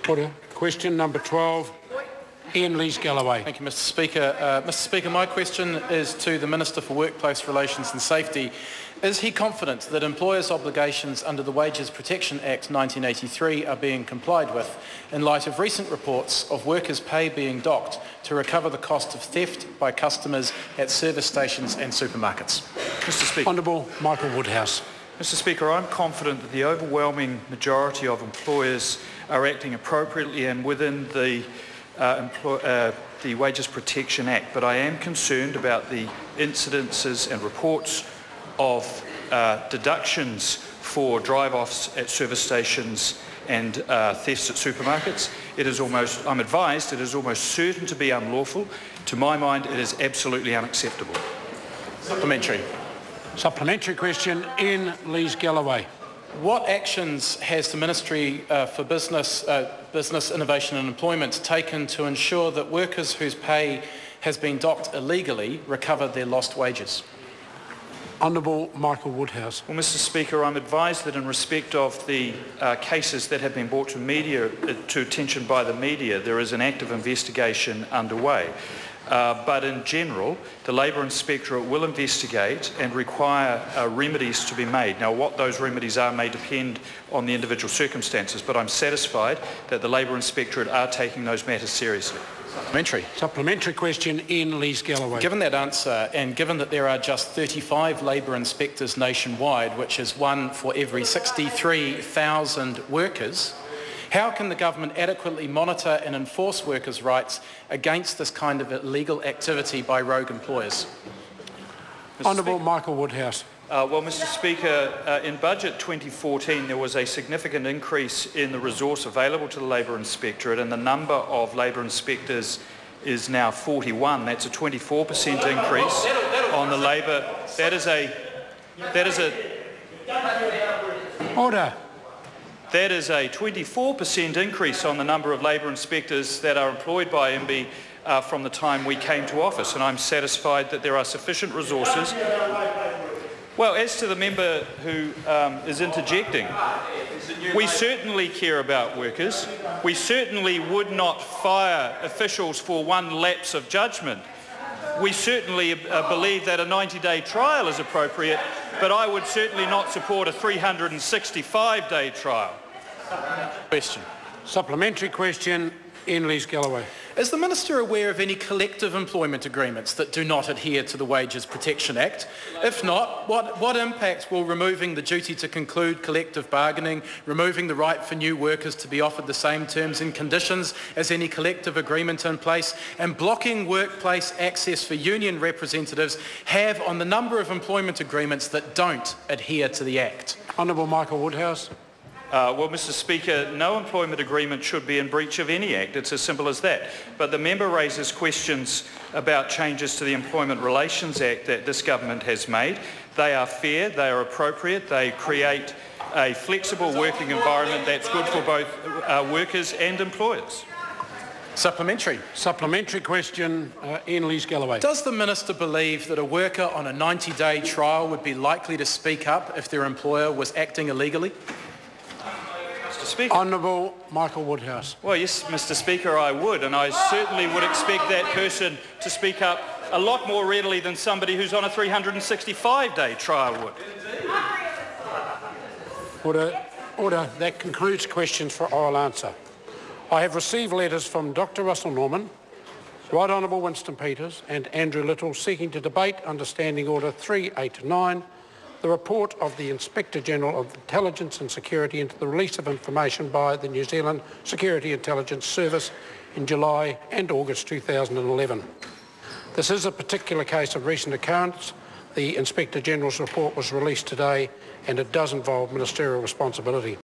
Order. Question number 12. Iain lees-Galloway. Thank you, Mr Speaker. Mr Speaker, my question is to the Minister for Workplace Relations and Safety. Is he confident that employers' obligations under the Wages Protection Act 1983 are being complied with in light of recent reports of workers' pay being docked to recover the cost of theft by customers at service stations and supermarkets? Mr Speaker. Honourable Michael Woodhouse. Mr Speaker, I'm confident that the overwhelming majority of employers are acting appropriately and within the Wages Protection Act, but I am concerned about the incidences and reports of deductions for drive-offs at service stations and thefts at supermarkets. I'm advised it is almost certain to be unlawful. To my mind, it is absolutely unacceptable. Supplementary. Supplementary question, Iain lees-Galloway. What actions has the Ministry for Business, Innovation and Employment taken to ensure that workers whose pay has been docked illegally recover their lost wages? Honourable Michael Woodhouse. Well, Mr Speaker, I'm advised that in respect of the cases that have been brought to attention by the media, there is an active investigation underway. But in general, the Labour Inspectorate will investigate and require remedies to be made. Now, what those remedies are may depend on the individual circumstances, but I'm satisfied that the Labour Inspectorate are taking those matters seriously. Supplementary. Supplementary question, Iain lees-Galloway. Given that answer, and given that there are just 35 Labour inspectors nationwide, which is one for every 63,000 workers, how can the government adequately monitor and enforce workers' rights against this kind of illegal activity by rogue employers? Honourable Michael Woodhouse. Well, Mr Speaker, in Budget 2014 there was a significant increase in the resource available to the Labour Inspectorate, and the number of Labour inspectors is now 41. That's a 24% increase on the Labour. Order. That is a 24% increase on the number of Labour inspectors that are employed by MB from the time we came to office, and I'm satisfied that there are sufficient resources. Well, as to the member who is interjecting, we certainly care about workers. We certainly would not fire officials for one lapse of judgment. We certainly believe that a 90-day trial is appropriate, but I would certainly not support a 365-day trial. Question. Supplementary question, Iain lees-Galloway. Is the Minister aware of any collective employment agreements that do not adhere to the Wages Protection Act? If not, what impact will removing the duty to conclude collective bargaining, removing the right for new workers to be offered the same terms and conditions as any collective agreement in place, and blocking workplace access for union representatives have on the number of employment agreements that don't adhere to the Act? Honourable Michael Woodhouse. Well, Mr Speaker, no employment agreement should be in breach of any act. It's as simple as that. But the member raises questions about changes to the Employment Relations Act that this government has made. They are fair, they are appropriate, they create a flexible working environment that's good for both workers and employers. Supplementary. Supplementary question, Iain lees-Galloway. Does the Minister believe that a worker on a 90-day trial would be likely to speak up if their employer was acting illegally? Speaker. Honourable Michael Woodhouse. Well, yes, Mr Speaker, I would, and I certainly would expect that person to speak up a lot more readily than somebody who's on a 365-day trial would. Order. That concludes questions for oral answer. I have received letters from Dr Russell Norman, Right Honourable Winston Peters and Andrew Little seeking to debate under Standing Order 389 the report of the Inspector-General of Intelligence and Security into the release of information by the New Zealand Security Intelligence Service in July and August 2011. This is a particular case of recent occurrence. The Inspector-General's report was released today and it does involve ministerial responsibility.